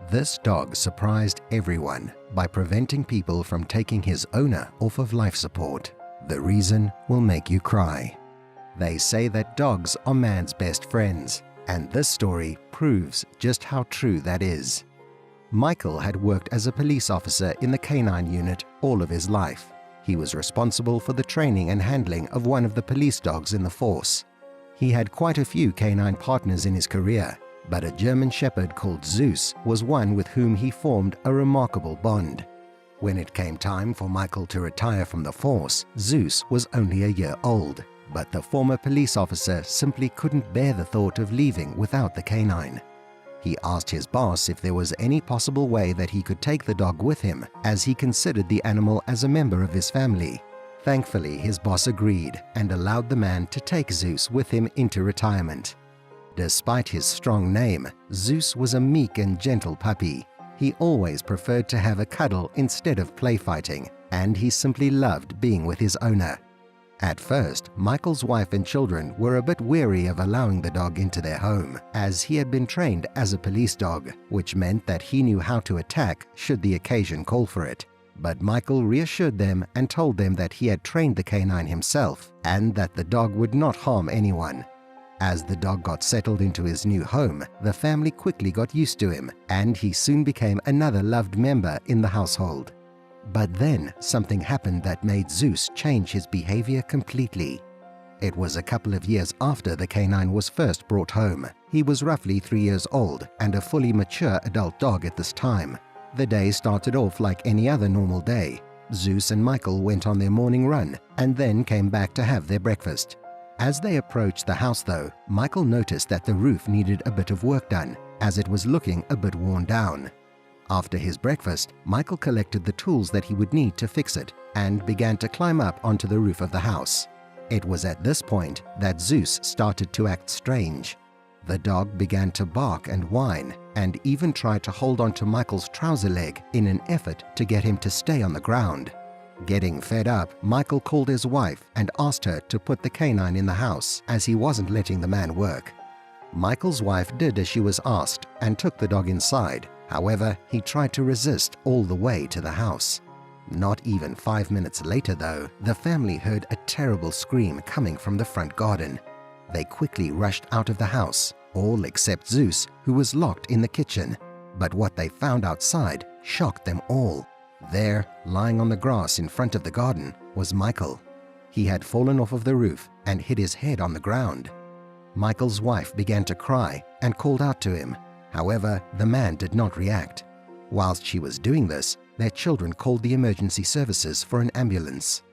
This dog surprised everyone by preventing people from taking his owner off of life support. The reason will make you cry. They say that dogs are man's best friends, and this story proves just how true that is. Michael had worked as a police officer in the canine unit all of his life. He was responsible for the training and handling of one of the police dogs in the force. He had quite a few canine partners in his career, but a German Shepherd called Zeus was one with whom he formed a remarkable bond. When it came time for Michael to retire from the force, Zeus was only a year old, but the former police officer simply couldn't bear the thought of leaving without the canine. He asked his boss if there was any possible way that he could take the dog with him, as he considered the animal as a member of his family. Thankfully, his boss agreed and allowed the man to take Zeus with him into retirement. Despite his strong name, Zeus was a meek and gentle puppy. He always preferred to have a cuddle instead of play fighting, and he simply loved being with his owner. At first, Michael's wife and children were a bit wary of allowing the dog into their home, as he had been trained as a police dog, which meant that he knew how to attack should the occasion call for it. But Michael reassured them and told them that he had trained the canine himself and that the dog would not harm anyone. As the dog got settled into his new home, the family quickly got used to him, and he soon became another loved member in the household. But then something happened that made Zeus change his behavior completely. It was a couple of years after the canine was first brought home. He was roughly 3 years old and a fully mature adult dog at this time. The day started off like any other normal day. Zeus and Michael went on their morning run and then came back to have their breakfast. As they approached the house though, Michael noticed that the roof needed a bit of work done, as it was looking a bit worn down. After his breakfast, Michael collected the tools that he would need to fix it and began to climb up onto the roof of the house. It was at this point that Zeus started to act strange. The dog began to bark and whine, and even tried to hold onto Michael's trouser leg in an effort to get him to stay on the ground. Getting fed up, Michael called his wife and asked her to put the canine in the house, as he wasn't letting the man work. Michael's wife did as she was asked and took the dog inside. However, he tried to resist all the way to the house. Not even 5 minutes later though, the family heard a terrible scream coming from the front garden. They quickly rushed out of the house, all except Zeus, who was locked in the kitchen. But what they found outside shocked them all. There, lying on the grass in front of the garden, was Michael. He had fallen off of the roof and hit his head on the ground. Michael's wife began to cry and called out to him. However, the man did not react. Whilst she was doing this, their children called the emergency services for an ambulance.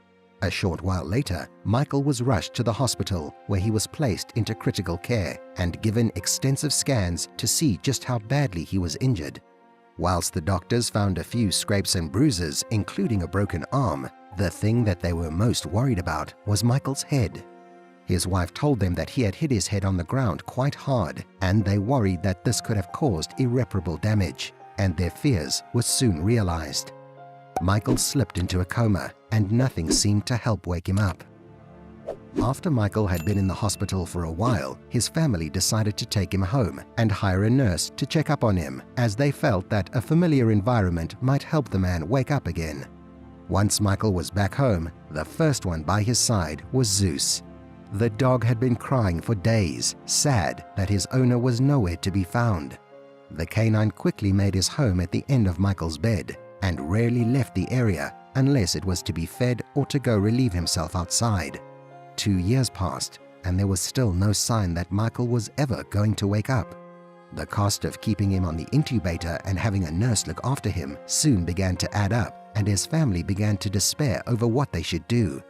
A short while later, Michael was rushed to the hospital, where he was placed into critical care and given extensive scans to see just how badly he was injured. Whilst the doctors found a few scrapes and bruises, including a broken arm, the thing that they were most worried about was Michael's head. His wife told them that he had hit his head on the ground quite hard, and they worried that this could have caused irreparable damage, and their fears were soon realized. Michael slipped into a coma, and nothing seemed to help wake him up. After Michael had been in the hospital for a while, his family decided to take him home and hire a nurse to check up on him, as they felt that a familiar environment might help the man wake up again. Once Michael was back home, the first one by his side was Zeus. The dog had been crying for days, sad that his owner was nowhere to be found. The canine quickly made his home at the end of Michael's bed and rarely left the area unless it was to be fed or to go relieve himself outside. 2 years passed, and there was still no sign that Michael was ever going to wake up. The cost of keeping him on the incubator and having a nurse look after him soon began to add up, and his family began to despair over what they should do.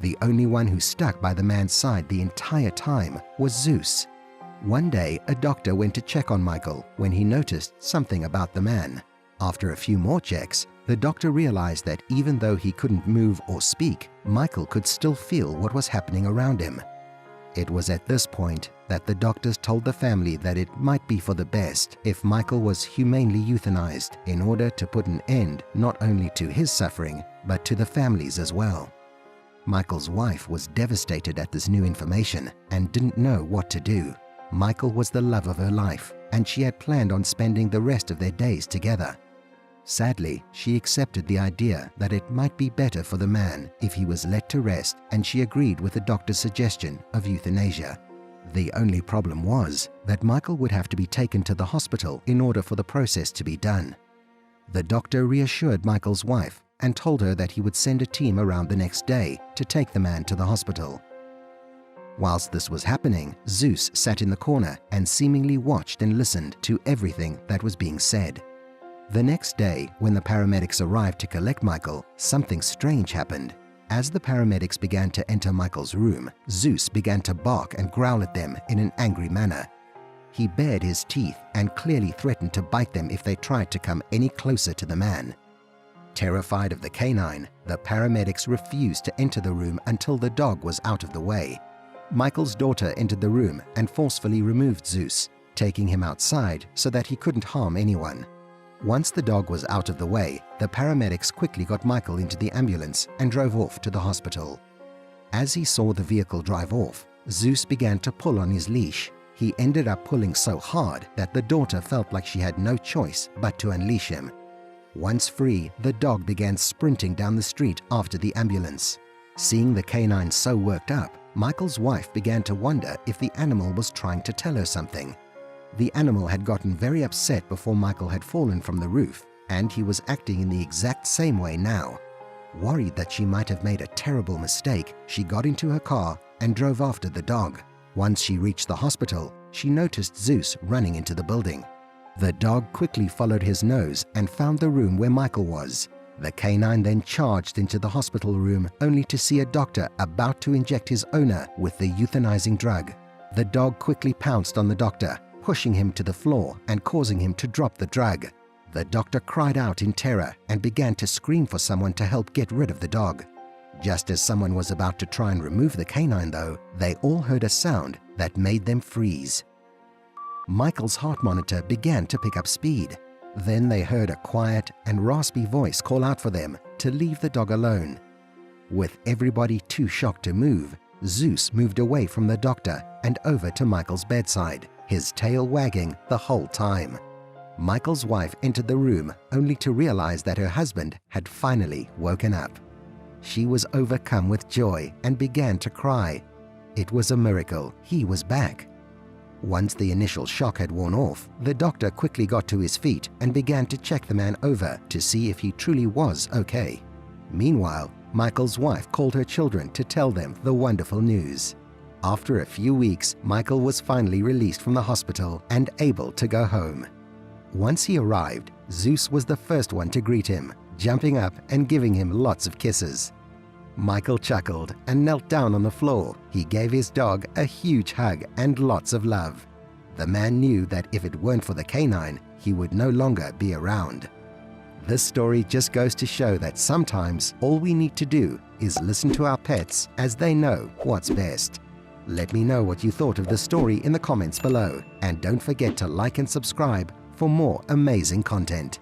The only one who stuck by the man's side the entire time was Zeus. One day, a doctor went to check on Michael when he noticed something about the man. After a few more checks, the doctor realized that even though he couldn't move or speak, Michael could still feel what was happening around him. It was at this point that the doctors told the family that it might be for the best if Michael was humanely euthanized in order to put an end not only to his suffering, but to the family's as well. Michael's wife was devastated at this new information and didn't know what to do. Michael was the love of her life, and she had planned on spending the rest of their days together. Sadly, she accepted the idea that it might be better for the man if he was let to rest, and she agreed with the doctor's suggestion of euthanasia. The only problem was that Michael would have to be taken to the hospital in order for the process to be done. The doctor reassured Michael's wife and told her that he would send a team around the next day to take the man to the hospital. Whilst this was happening, Zeus sat in the corner and seemingly watched and listened to everything that was being said. The next day, when the paramedics arrived to collect Michael, something strange happened. As the paramedics began to enter Michael's room, Zeus began to bark and growl at them in an angry manner. He bared his teeth and clearly threatened to bite them if they tried to come any closer to the man. Terrified of the canine, the paramedics refused to enter the room until the dog was out of the way. Michael's daughter entered the room and forcefully removed Zeus, taking him outside so that he couldn't harm anyone. Once the dog was out of the way, the paramedics quickly got Michael into the ambulance and drove off to the hospital. As he saw the vehicle drive off, Zeus began to pull on his leash. He ended up pulling so hard that the daughter felt like she had no choice but to unleash him. Once free, the dog began sprinting down the street after the ambulance. Seeing the canine so worked up, Michael's wife began to wonder if the animal was trying to tell her something. The animal had gotten very upset before Michael had fallen from the roof, and he was acting in the exact same way now. Worried that she might have made a terrible mistake, she got into her car and drove after the dog. Once she reached the hospital, she noticed Zeus running into the building. The dog quickly followed his nose and found the room where Michael was. The canine then charged into the hospital room only to see a doctor about to inject his owner with the euthanizing drug. The dog quickly pounced on the doctor, pushing him to the floor and causing him to drop the drug. The doctor cried out in terror and began to scream for someone to help get rid of the dog. Just as someone was about to try and remove the canine though, they all heard a sound that made them freeze. Michael's heart monitor began to pick up speed. Then they heard a quiet and raspy voice call out for them to leave the dog alone. With everybody too shocked to move, Zeus moved away from the doctor and over to Michael's bedside, his tail wagging the whole time. Michael's wife entered the room only to realize that her husband had finally woken up. She was overcome with joy and began to cry. It was a miracle he was back. Once the initial shock had worn off, the doctor quickly got to his feet and began to check the man over to see if he truly was okay. Meanwhile, Michael's wife called her children to tell them the wonderful news. After a few weeks, Michael was finally released from the hospital and able to go home. Once he arrived, Zeus was the first one to greet him, jumping up and giving him lots of kisses. Michael chuckled and knelt down on the floor. He gave his dog a huge hug and lots of love. The man knew that if it weren't for the canine, he would no longer be around. This story just goes to show that sometimes all we need to do is listen to our pets as they know what's best. Let me know what you thought of the story in the comments below, and don't forget to like and subscribe for more amazing content.